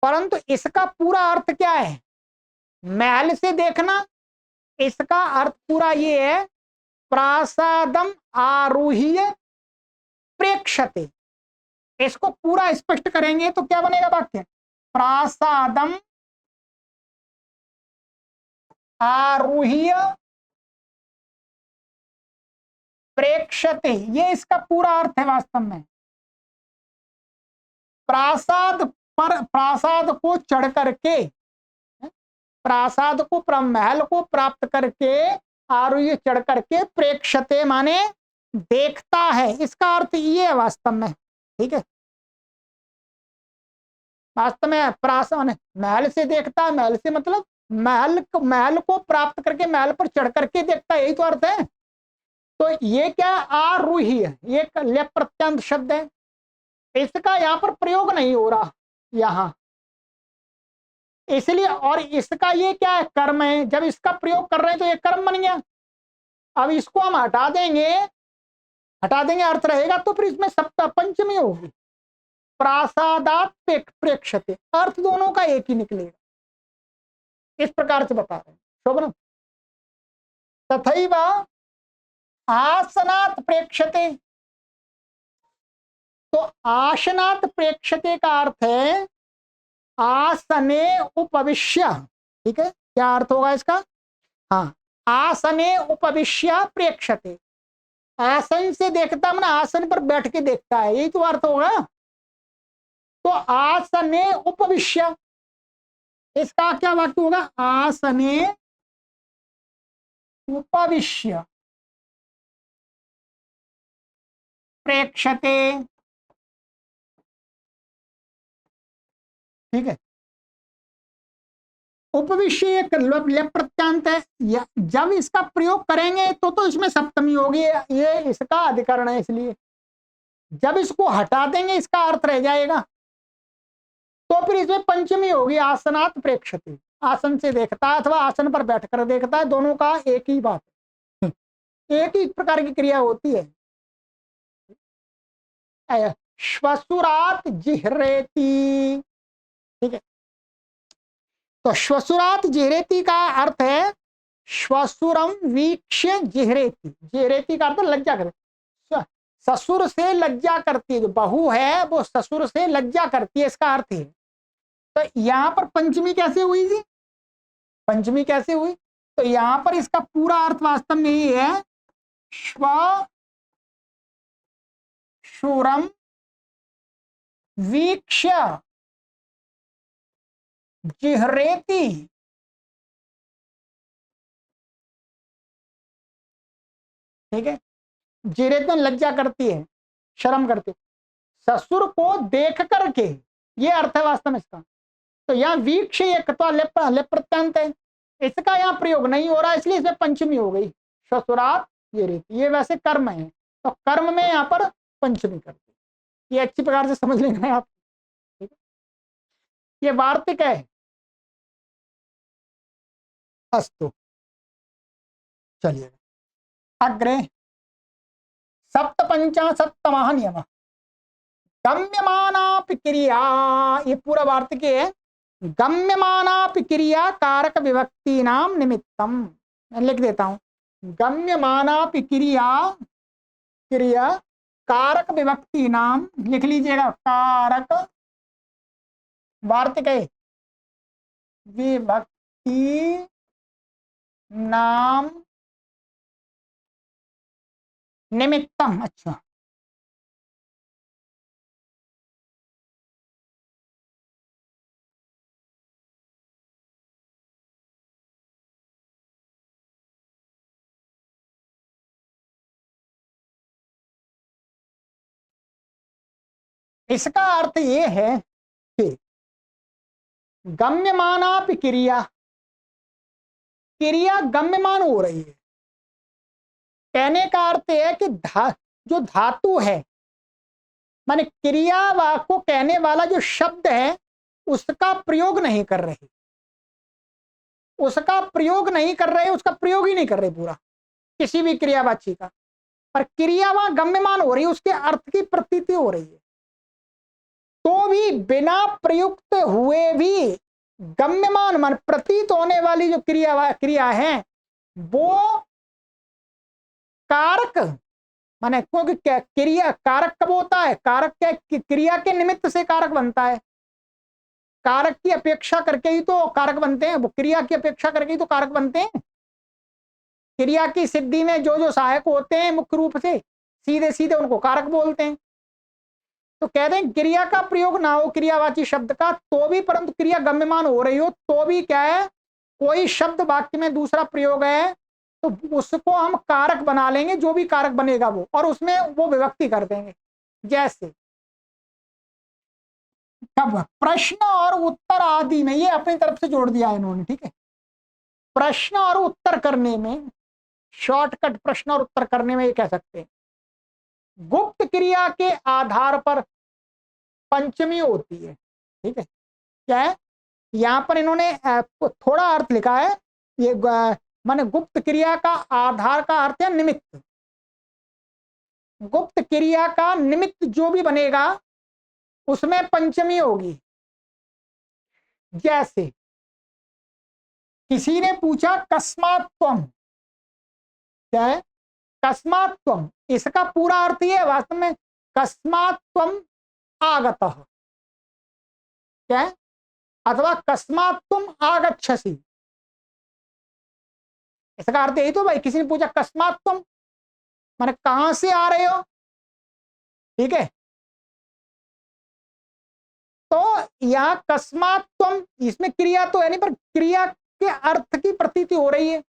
परंतु इसका पूरा अर्थ क्या है, महल से देखना, इसका अर्थ पूरा ये है प्रासादम आरूह्य प्रेक्षते, इसको पूरा स्पष्ट करेंगे तो क्या बनेगा वाक्य? प्रासादम आरुह्य प्रेक्षते, ये इसका पूरा अर्थ है वास्तव में। प्रासाद पर, प्रासाद को चढ़ करके, प्रासाद को, महल को प्राप्त करके, आरुह्य चढ़ करके, प्रेक्षते माने देखता है, इसका अर्थ ये है वास्तव में। ठीक है, वास्तव में प्रासाद महल से देखता है, महल से मतलब महल को प्राप्त करके महल पर चढ़ करके देखता है, यही तो अर्थ है। तो ये क्या आरूही है, ये लेप प्रत्यंत शब्द है, इसका यहाँ पर प्रयोग नहीं हो रहा यहां, इसलिए। और इसका ये क्या है? कर्म है। जब इसका प्रयोग कर रहे हैं तो ये कर्म बन गया। अब इसको हम हटा देंगे, अर्थ रहेगा तो फिर इसमें सप्तमी पंचमी होगी। प्रासादात प्रेक्षते, अर्थ दोनों का एक ही निकलेगा। इस प्रकार से बता रहे हैं शोभन। तथैव आसनात प्रेक्षते, तो आसनात प्रेक्षते का अर्थ है आसने उपविश्य। ठीक है, क्या अर्थ होगा इसका? हाँ, आसने उपविश्य प्रेक्षते, आसन से देखता मैंने आसन पर बैठ के देखता है, यही तो अर्थ होगा। तो आसने उपविश्य, इसका क्या वाक्य होगा? आसने उपविश्य प्रेक्षते। ठीक है, उपविश्य एक लेप प्रत्यंत है, जब इसका प्रयोग करेंगे तो इसमें सप्तमी होगी, ये इसका अधिकरण है, इसलिए जब इसको हटा देंगे इसका अर्थ रह जाएगा, तो फिर इसमें पंचमी होगी। आसनात प्रेक्षते, आसन से देखता है अथवा आसन पर बैठकर देखता है, दोनों का एक ही बात है, एक ही प्रकार की क्रिया होती है। श्वसुरात जिह्रेति। ठीक है, तो श्वसुरात जिह्रेति का अर्थ है श्वसुरम वीक्ष्य जिह्रेति। जिह्रेति का अर्थ लज्जा करे, ससुर से लज्जा करती है, जो बहू है वो ससुर से लज्जा करती है, इसका अर्थ है। तो यहां पर पंचमी कैसे हुई जी? पंचमी कैसे हुई? तो यहां पर इसका पूरा अर्थ वास्तव में ही है श्वशुरम वीक्ष्य जिह्रेति। ठीक है, जिह्रेति में लज्जा करती है, शर्म करती है, ससुर को देख करके, ये अर्थ है वास्तव में इसका। तो यहाँ वीक्ष एक तो लेप प्रत्यंत है, इसका यहाँ प्रयोग नहीं हो रहा, इसलिए इसमें पंचमी हो गई। ससुरात जिह्रेति, ये वैसे कर्म है, तो कर्म में यहाँ पर पंचमी करती, ये अच्छी प्रकार से समझ लेना है आप। ठीक है, ये वार्तिक है। अस्तु, चलिए अग्रे। सप्तपंचाशत्तमः नियमः गम्यमानापि क्रिया, ये पूरा वार्तिक है। गम्यमानापि क्रिया कारक विभक्ति नाम निमित्तम, मैं लिख देता हूं। गम्यमानापि क्रिया, क्रिया कारक विभक्ति नाम, लिख लीजिएगा, कारक वार्तिक है विभक्ति नाम निमित्तम। अच्छा, इसका अर्थ ये है कि गम्यमानापि क्रिया, क्रिया गम्यमान हो रही है, कहने का अर्थ है कि जो धातु है, माने क्रिया को कहने वाला जो शब्द है उसका प्रयोग नहीं कर रहे, उसका प्रयोग नहीं कर रहे, उसका प्रयोग ही नहीं कर रहे पूरा किसी भी क्रियावाची का, पर क्रिया वहां गम्यमान हो रही है, उसके अर्थ की प्रतीति हो रही है। तो भी बिना प्रयुक्त हुए भी गम्यमान मान प्रतीत होने वाली जो क्रिया है वो कारक माने क्योंकि क्या क्रिया कारक कब होता है, कारक क्या क्रिया के निमित्त से कारक बनता है, कारक की अपेक्षा करके ही तो कारक बनते हैं, वो क्रिया की अपेक्षा करके ही तो कारक बनते हैं। क्रिया की सिद्धि में जो जो सहायक होते हैं मुख्य रूप से सीधे सीधे उनको कारक बोलते हैं। तो कहते हैं क्रिया का प्रयोग ना हो क्रियावाची शब्द का तो भी, परंतु क्रिया गम्यमान हो रही हो तो भी क्या है, कोई शब्द वाक्य में दूसरा प्रयोग है तो उसको हम कारक बना लेंगे, जो भी कारक बनेगा वो, और उसमें वो विभक्ति कर देंगे। जैसे कब प्रश्न और उत्तर आदि में, ये अपनी तरफ से जोड़ दिया इन्होंने, ठीक है। प्रश्न और उत्तर करने में, शॉर्टकट प्रश्न और उत्तर करने में ये कह सकते हैं गुप्त क्रिया के आधार पर पंचमी होती है, ठीक है। क्या है, यहां पर इन्होंने थोड़ा अर्थ लिखा है, ये माने गुप्त क्रिया का आधार का अर्थ है निमित्त, गुप्त क्रिया का निमित्त जो भी बनेगा उसमें पंचमी होगी। जैसे किसी ने पूछा कस्मात् त्वम, क्या है कस्मात् त्वम, इसका पूरा अर्थ ये है वास्तव में कस्मात् त्वम आगतः, क्या है, अथवा कस्मात् तुम आगच्छसि, इसका अर्थ यही तो भाई, किसी ने पूछा कस्मात् तुम माने कहां से आ रहे हो, ठीक है। तो यह कस्मात् तुम, इसमें क्रिया तो है नहीं पर क्रिया के अर्थ की प्रतीति हो रही है,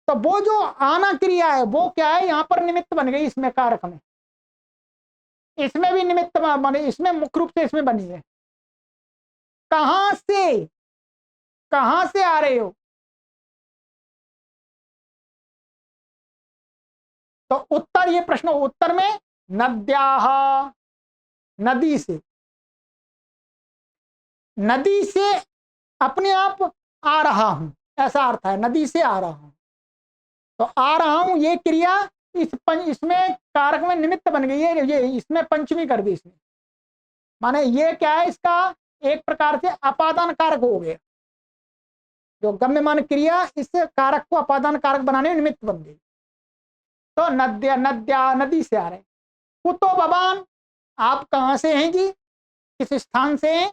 तो वो जो आना क्रिया है वो क्या है, यहां पर निमित्त बन गई, इसमें कारक में, इसमें भी निमित्त बने, इसमें मुख्य रूप से इसमें बनी है। कहां से, कहां से आ रहे हो, तो उत्तर, ये प्रश्न उत्तर में नद्याः, नदी से, नदी से अपने आप आ रहा हूं, ऐसा अर्थ है, नदी से आ रहा हूं। तो आ रहा हूं ये क्रिया इसमें कारक में निमित्त बन गई है, ये इसमें पंचमी कर दी इसमें, माने ये क्या है, इसका एक प्रकार से अपादान कारक हो गया, जो गम्यमान क्रिया इस कारक को अपादान कारक बनाने में निमित्त बन गई। तो नद्या, नद्या नदी से आ रहे हैं। कुतो भवान, आप कहां से हैं जी, किस स्थान से हैं,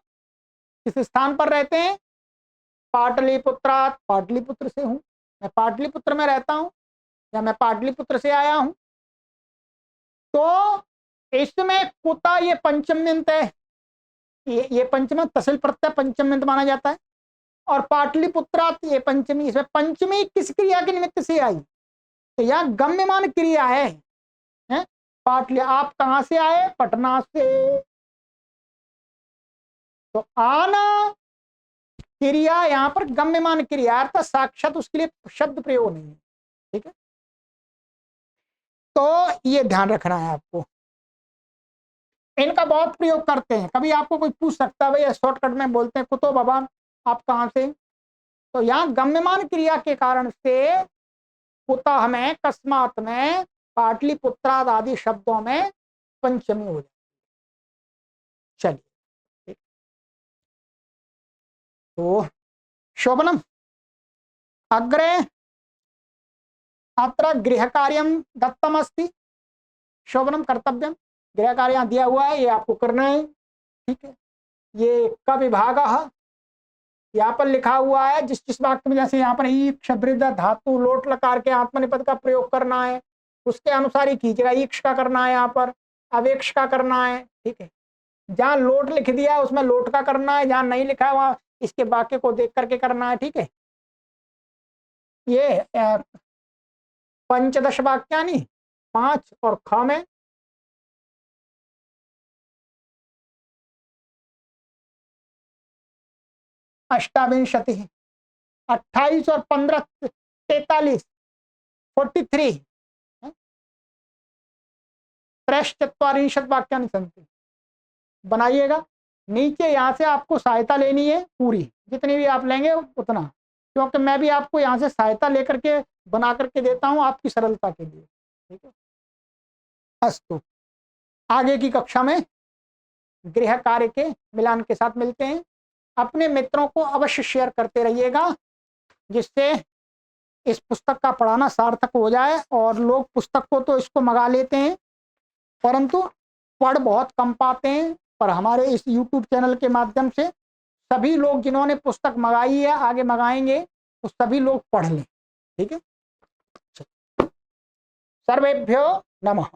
किस स्थान पर रहते हैं, पाटलिपुत्रात, पाटलिपुत्र से हूं, मैं पाटलिपुत्र में रहता हूं, या मैं पाटलिपुत्र से आया हूं। तो इसमें कुता ये पंचम्यंत है, ये पंचम तहसील प्रत्यय पंचम्यंत माना जाता है, और पाटलिपुत्रात ये पंचमी, इसमें पंचमी किस क्रिया के निमित्त से आई, तो यह गम्यमान क्रिया है, पाटली, आप कहां से आए, पटना से। तो आना क्रिया यहां पर गम्यमान क्रिया, अर्थात साक्षात उसके लिए शब्द प्रयोग नहीं है, ठीक है। तो ये ध्यान रखना है आपको, इनका बहुत प्रयोग करते हैं, कभी आपको कोई पूछ सकता है भाई, शॉर्टकट में बोलते हैं कुतो भवान, आप कहां से, तो यहां गम्यमान क्रिया के कारण से कुतः में, कस्मात में, पाटलिपुत्राद आदि शब्दों में पंचमी हो जाती है। चलिए, तो शोभनम अग्रे अत्र गृह कार्यम दत्तम अस्ति, शोभनम कर्तव्यम, गृह कार्य दिया हुआ है, ये आपको करना है, ठीक है। ये क विभाग यहाँ पर लिखा हुआ है, जिस जिस वाक्य में, जैसे यहाँ पर ईक्ष वृद्ध धातु लोट लकार के आत्मनिपद का प्रयोग करना है, उसके अनुसार ही कीजिएगा, ईक्ष का करना है, यहाँ पर अवेक्ष का करना है, ठीक है। जहाँ लोट लिख दिया है उसमें लोट का करना है, जहाँ नहीं लिखा है वहां इसके वाक्य को देख करके करना है, ठीक है। ये पंचदश वाक्यानि, 5 और ख में अष्टाविंशति, 28 और 15 43, 43, त्रयश्चत्वारिंशत् वाक्यानि सन्ति, बनाइएगा। नीचे यहाँ से आपको सहायता लेनी है पूरी, जितनी भी आप लेंगे उतना, क्योंकि मैं भी आपको यहाँ से सहायता लेकर के बना करके देता हूँ आपकी सरलता के लिए, ठीक है। अस्तु, आगे की कक्षा में गृह कार्य के मिलान के साथ मिलते हैं। अपने मित्रों को अवश्य शेयर करते रहिएगा, जिससे इस पुस्तक का पढ़ाना सार्थक हो जाए, और लोग पुस्तक को तो इसको मंगा लेते हैं परंतु पढ़ बहुत कम पाते हैं। पर हमारे इस YouTube चैनल के माध्यम से सभी लोग जिन्होंने पुस्तक मंगाई है, आगे मंगाएंगे, तो सभी लोग पढ़ लें। ठीक है, सर्वेभ्यो नमः।